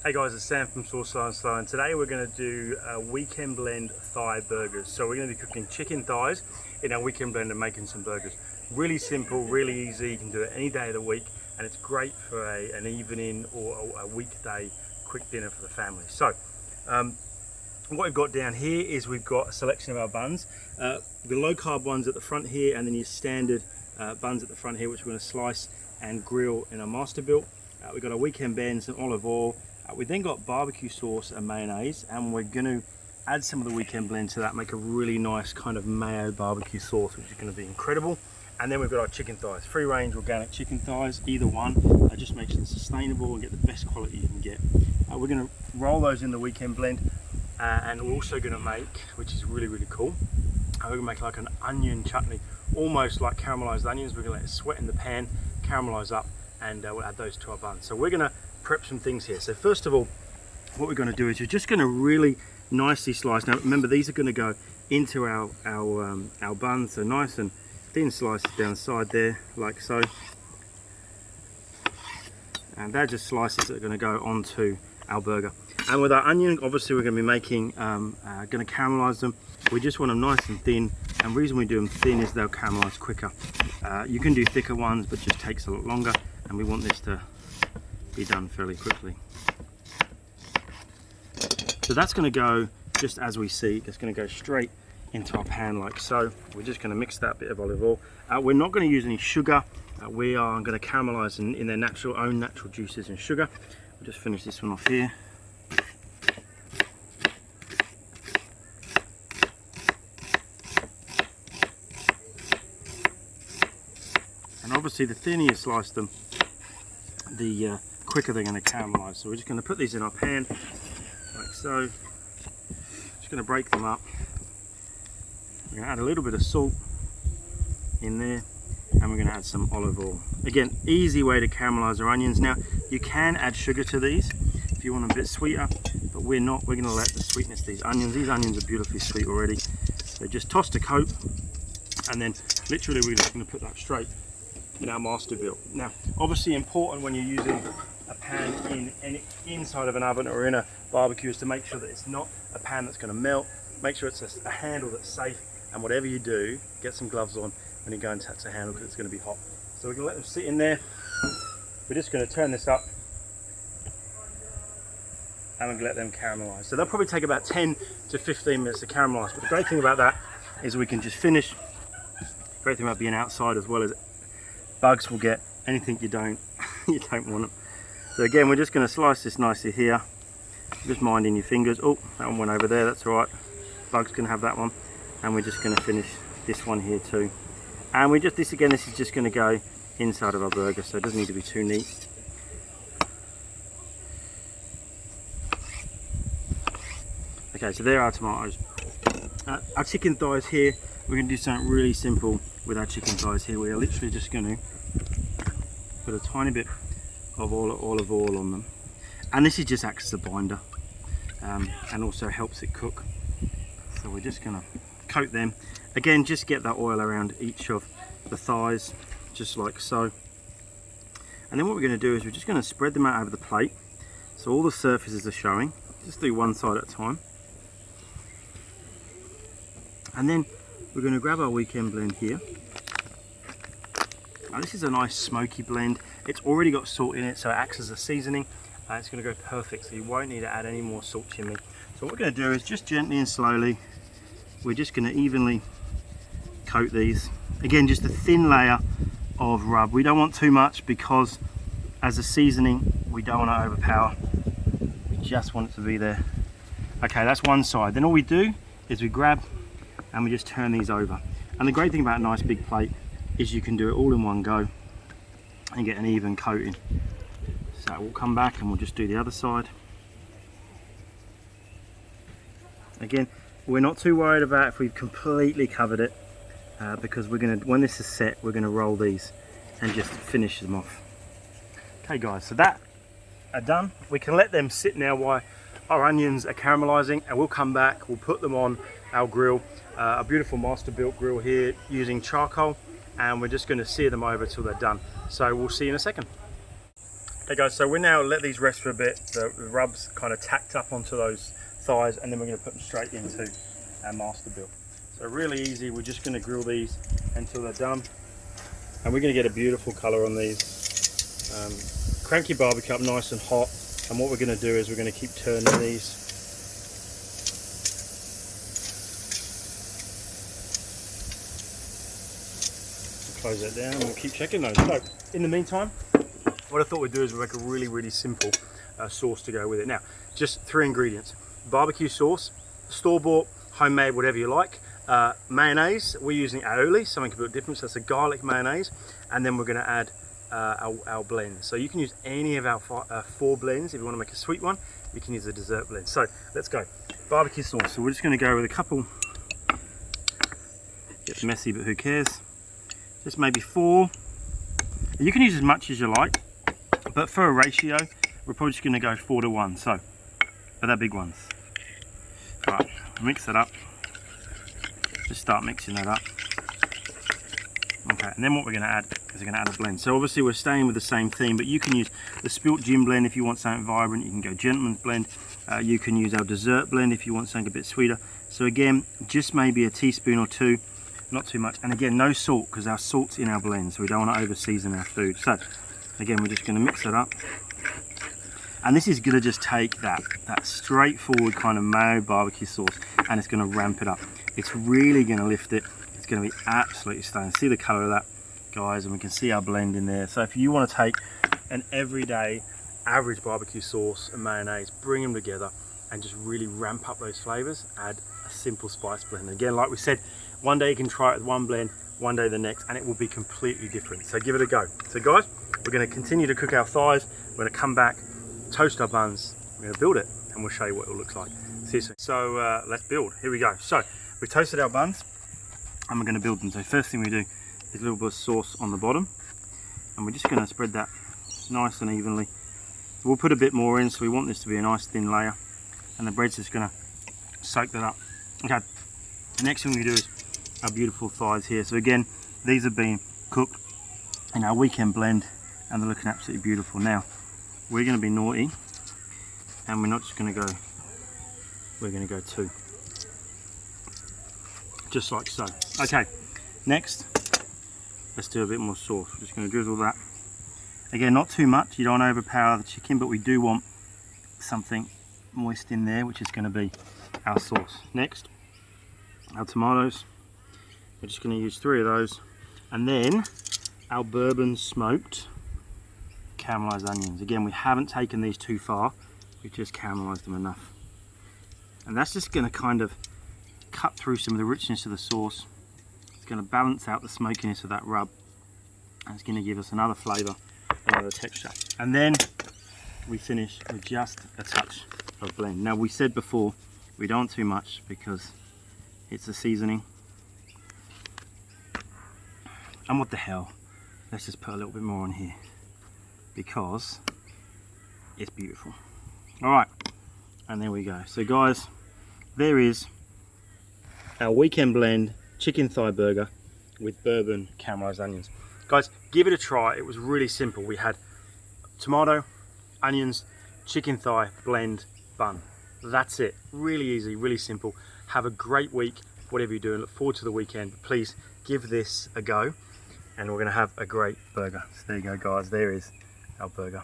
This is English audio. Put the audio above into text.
Hey guys, it's Sam from Sauce Slow and Slow, and today we're going to do weekend blend thigh burgers. So we're going to be cooking chicken thighs in our weekend blend and making some burgers. Really simple, really easy. You can do it any day of the week, and it's great for an evening or a weekday quick dinner for the family. So what we've got down here is we've got a selection of our buns. The low carb ones at the front here, and then your standard buns at the front here, which we're going to slice and grill in a master built. We've got a weekend blend, some olive oil. We then got barbecue sauce and mayonnaise, and we're going to add some of the weekend blend to that, make a really nice kind of mayo barbecue sauce, which is going to be incredible. And then we've got our chicken thighs, free range organic chicken thighs, either one. Just makes them sustainable and get the best quality you can get. We're going to roll those in the weekend blend, and we're also going to make, which is really, really cool, we're going to make like an onion chutney, almost like caramelized onions. We're going to let it sweat in the pan, caramelize up, and we'll add those to our buns. So we're going to prep some things here. So first of all, what we're going to do is we're just going to really nicely slice. Now remember, these are going to go into our buns, so nice and thin slices down the side there, like so. And they're just slices that are going to go onto our burger. And with our onion, obviously we're going to be making, going to caramelize them. We just want them nice and thin. And the reason we do them thin is they'll caramelize quicker. You can do thicker ones, but it just takes a lot longer. And we want this to be done fairly quickly. So that's going to go just as we see. It's going to go straight into our pan like so. We're just going to mix that bit of olive oil. We're not going to use any sugar. We are going to caramelize in their own natural juices and sugar. We'll just finish this one off here. And obviously the thinner you slice them, the quicker they're going to caramelize. So we're just going to put these in our pan like so. Just going to break them up. We're going to add a little bit of salt in there, and we're going to add some olive oil. Again, easy way to caramelize our onions. Now you can add sugar to these if you want them a bit sweeter, but we're not. We're going to let the sweetness of these onions are beautifully sweet already. So just toss a coat, and then literally we're just going to put that straight in our master built. Now obviously important when you're using a pan inside of an oven or in a barbecue is to make sure that it's not a pan that's going to melt. Make sure it's a handle that's safe, and whatever you do, get some gloves on when you go and touch the handle, because it's going to be hot. So we're going to let them sit in there. We're just going to turn this up and we're going to let them caramelize. So they'll probably take about 10 to 15 minutes to caramelize, but the great thing about that is we can just finish. The great thing about being outside as well is bugs will get anything you don't want them. So again, we're just going to slice this nicely here, just minding your fingers. Oh, that one went over there, that's all right, bugs can have that one. And we're just going to finish this one here too. And this is just going to go inside of our burger, so it doesn't need to be too neat. Okay, so there are our tomatoes. Our chicken thighs here, we're going to do something really simple with our chicken thighs here. We are literally just going to put a tiny bit of olive oil on them, and this is just acts as a binder, and also helps it cook. So we're just going to coat them again, just get that oil around each of the thighs, just like so. And then what we're going to do is we're just going to spread them out over the plate, so all the surfaces are showing. Just do one side at a time, and then we're going to grab our weekend blend here. Now this is a nice smoky blend. It's already got salt in it, so it acts as a seasoning. It's going to go perfect, so you won't need to add any more salt to me. So what we're going to do is just gently and slowly, we're just going to evenly coat these. Again, just a thin layer of rub. We don't want too much, because as a seasoning, we don't want to overpower. We just want it to be there. Okay, that's one side. Then all we do is we grab and we just turn these over. And the great thing about a nice big plate is you can do it all in one go and get an even coating. So we'll come back and we'll just do the other side. Again, we're not too worried about if we've completely covered it, because we're going to, when this is set, we're going to roll these and just finish them off. Okay guys, so that are done. We can let them sit now while our onions are caramelizing, and we'll come back, we'll put them on our grill, a beautiful master built grill here using charcoal, and we're just going to sear them over till they're done. So we'll see you in a second. Hey guys, so we now let these rest for a bit. The rub's kind of tacked up onto those thighs, and then we're going to put them straight into our master build. So really easy, we're just going to grill these until they're done. And we're going to get a beautiful colour on these. Crank your barbecue up nice and hot, and what we're going to do is we're going to keep turning these. Close that down and we'll keep checking those. So in the meantime, what I thought we'd do is we'll make a really simple sauce to go with it. Now, just 3 ingredients: barbecue sauce, store-bought, homemade, whatever you like. Mayonnaise, we're using aioli, something a bit different, so that's a garlic mayonnaise. And then we're going to add our blend. So you can use any of our 4 blends. If you want to make a sweet one, you can use a dessert blend. So let's go. Barbecue sauce. So we're just going to go with a couple. Gets messy, but who cares? Just maybe 4. You can use as much as you like, but for a ratio, we're probably just going to go 4 to 1. So for the big ones. Right, mix it up. Just start mixing that up. Okay, and then what we're going to add is we're going to add a blend. So obviously we're staying with the same theme, but you can use the spilt gin blend if you want something vibrant. You can go gentleman's blend. You can use our dessert blend if you want something a bit sweeter. So again, just maybe a teaspoon or 2, not too much. And again, no salt, because our salt's in our blend, so we don't want to over season our food. So again, we're just going to mix it up. And this is going to just take that straightforward kind of mayo barbecue sauce, and it's going to ramp it up. It's really going to lift it. It's going to be absolutely stunning. See the colour of that, guys, and we can see our blend in there. So if you want to take an everyday average barbecue sauce and mayonnaise, bring them together and just really ramp up those flavours, add a simple spice blend. And again, like we said, one day you can try it with one blend, one day the next, and it will be completely different. So give it a go. So guys, we're going to continue to cook our thighs. We're going to come back, toast our buns, we're going to build it, and we'll show you what it looks like. See you soon. So let's build. Here we go. So we've toasted our buns, and we're going to build them. So first thing we do is a little bit of sauce on the bottom, and we're just going to spread that nice and evenly. We'll put a bit more in, so we want this to be a nice thin layer, and the bread's just going to soak that up. Okay, the next thing we do is our beautiful thighs here. So again, these have been cooked in our weekend blend, and they're looking absolutely beautiful. Now we're going to be naughty, and we're not just going to go, we're going to go 2, just like so. Okay, next let's do a bit more sauce. We're just going to drizzle that. Again, not too much, you don't want to overpower the chicken, but we do want something moist in there, which is going to be our sauce. Next, our tomatoes. We're just going to use 3 of those, and then our bourbon smoked caramelised onions. Again, we haven't taken these too far, we've just caramelised them enough, and that's just going to kind of cut through some of the richness of the sauce. It's going to balance out the smokiness of that rub, and it's going to give us another flavour, another texture. And then we finish with just a touch of blend. Now, we said before we don't want too much because it's a seasoning, and what the hell, let's just put a little bit more on here because it's beautiful. All right, and there we go. So guys, there is our weekend blend chicken thigh burger with bourbon caramelised onions. Guys, give it a try. It was really simple. We had tomato, onions, chicken thigh, blend, bun. That's it. Really easy, really simple. Have a great week, whatever you're doing. Look forward to the weekend. Please give this a go, and we're going to have a great burger. So there you go, guys. There is our burger.